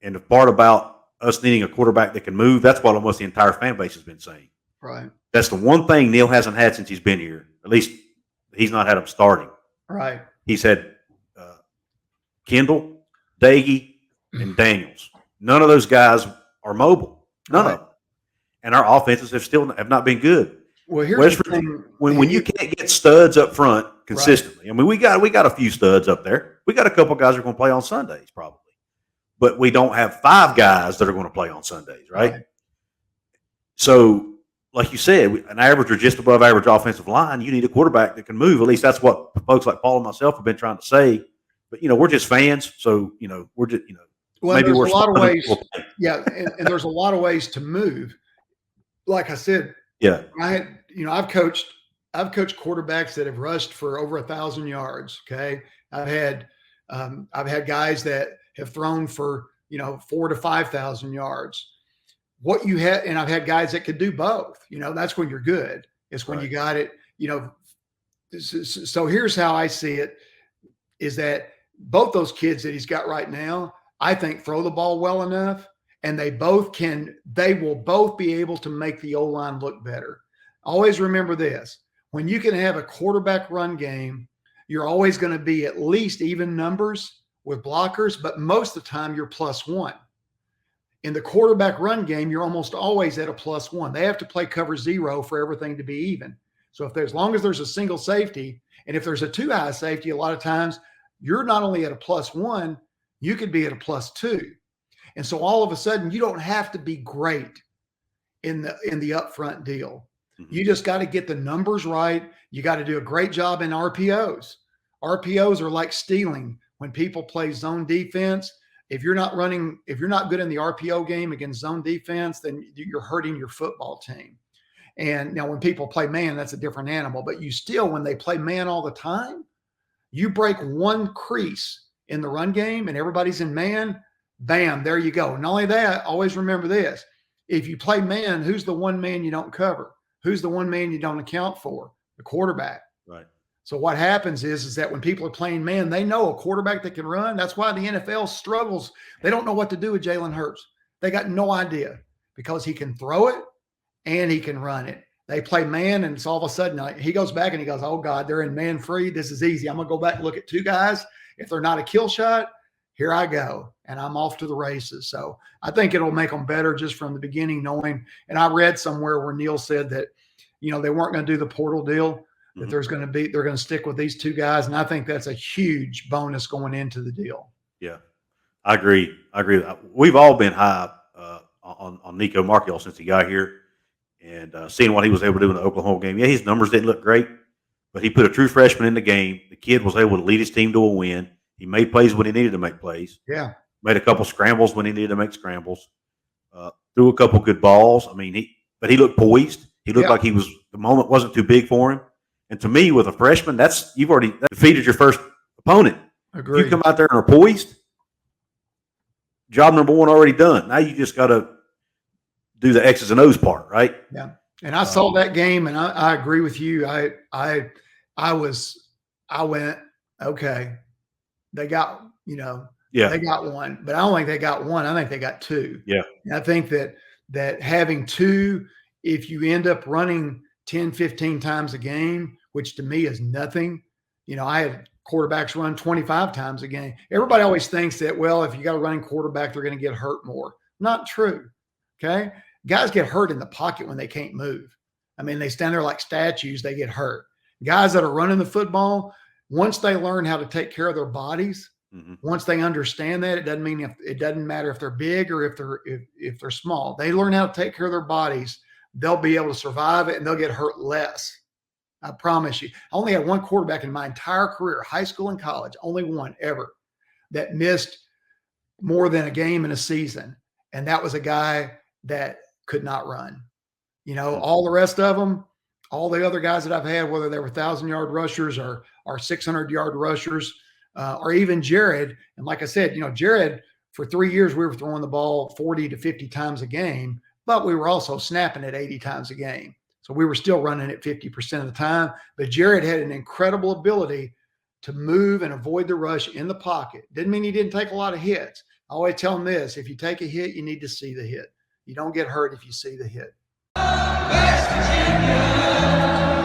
And the part about us needing a quarterback that can move, that's what almost the entire fan base has been saying. Right. That's the one thing Neil hasn't had since he's been here. At least he's not had him starting. Right. He's had Kendall, Daggy, and Daniels. None of those guys are mobile. None of them. And our offenses have not been good. Well, here's the thing. When you can't get studs up front consistently, I mean, we got a few studs up there. We got a couple guys that are going to play on Sundays probably, but we don't have 5 guys that are going to play on Sundays, right? So, like you said, an average or just above average offensive line, you need a quarterback that can move. At least that's what folks like Paul and myself have been trying to say. But we're just fans, so we're just well, maybe there's we're a lot of ways. Yeah, and there's a lot of ways to move. Like I said, yeah, I've coached quarterbacks that have rushed for over 1,000 yards. Okay, I've had guys that have thrown for 4,000 to 5,000 yards. What you had, and I've had guys that could do both. That's when you're good. It's when you got it. So here's how I see it: is that both those kids that he's got right now, I think, throw the ball well enough, and they will both be able to make the O-line look better. Always remember this: when you can have a quarterback run game, you're always going to be at least even numbers with blockers, but most of the time you're +1. In the quarterback run game, you're almost always at a +1. They have to play cover 0 for everything to be even. So as long as there's a single safety, and if there's a 2 high safety, a lot of times you're not only at a +1, you could be at a +2. And so all of a sudden, you don't have to be great in the upfront deal. Mm-hmm. You just got to get the numbers right. You got to do a great job in RPOs. RPOs are like stealing. When people play zone defense, if you're not good in the RPO game against zone defense, then you're hurting your football team. And now when people play man, that's a different animal. But when they play man all the time, you break one crease in the run game and everybody's in man, bam, there you go. Not only that, always remember this: if you play man, who's the one man you don't cover? Who's the one man you don't account for? The quarterback. Right. So what happens is that when people are playing man, they know a quarterback that can run. That's why the NFL struggles. They don't know what to do with Jalen Hurts. They got no idea, because he can throw it and he can run it. They play man, and it's all of a sudden he goes back and he goes, "Oh God, they're in man free. This is easy. I'm gonna go back and look at 2 guys. If they're not a kill shot, here I go, and I'm off to the races." So I think it'll make them better just from the beginning, knowing. And I read somewhere where Neil said that they weren't going to do the portal deal. That they're going to stick with these 2 guys, and I think that's a huge bonus going into the deal. Yeah, I agree. We've all been high on Nico Markell since he got here, and seeing what he was able to do in the Oklahoma game. Yeah, his numbers didn't look great, but he put a true freshman in the game. The kid was able to lead his team to a win. He made plays when he needed to make plays. Yeah, made a couple scrambles when he needed to make scrambles. Threw a couple good balls. I mean, but he looked poised. He looked like the moment wasn't too big for him. And to me, with a freshman, you've already defeated your first opponent. Agreed. If you come out there and are poised, job number 1 already done. Now you just got to do the X's and O's part, right? Yeah. And I saw that game, and I agree with you. I went, okay, they got, they got 1, but I don't think they got 1. I think they got 2. Yeah. And I think that having 2, if you end up running 10, 15 times a game, which to me is nothing. I had quarterbacks run 25 times a game. Everybody always thinks that, well, if you got a running quarterback, they're going to get hurt more. Not true. Okay. Guys get hurt in the pocket when they can't move. I mean, they stand there like statues, they get hurt. Guys that are running the football, once they learn how to take care of their bodies, once they understand that, it doesn't matter if they're big or if they're small. They learn how to take care of their bodies. They'll be able to survive it, and they'll get hurt less. I promise you. I only had 1 quarterback in my entire career, high school and college, only 1 ever, that missed more than a game in a season. And that was a guy that could not run. All the rest of them, all the other guys that I've had, whether they were 1,000-yard rushers or 600-yard rushers, or even Jared. And like I said, Jared, for 3 years, we were throwing the ball 40 to 50 times a game. But we were also snapping it 80 times a game. So we were still running it 50% of the time. But Jared had an incredible ability to move and avoid the rush in the pocket. Didn't mean he didn't take a lot of hits, I always tell them this: if you take a hit, you need to see the hit. You don't get hurt if you see the hit. West Virginia.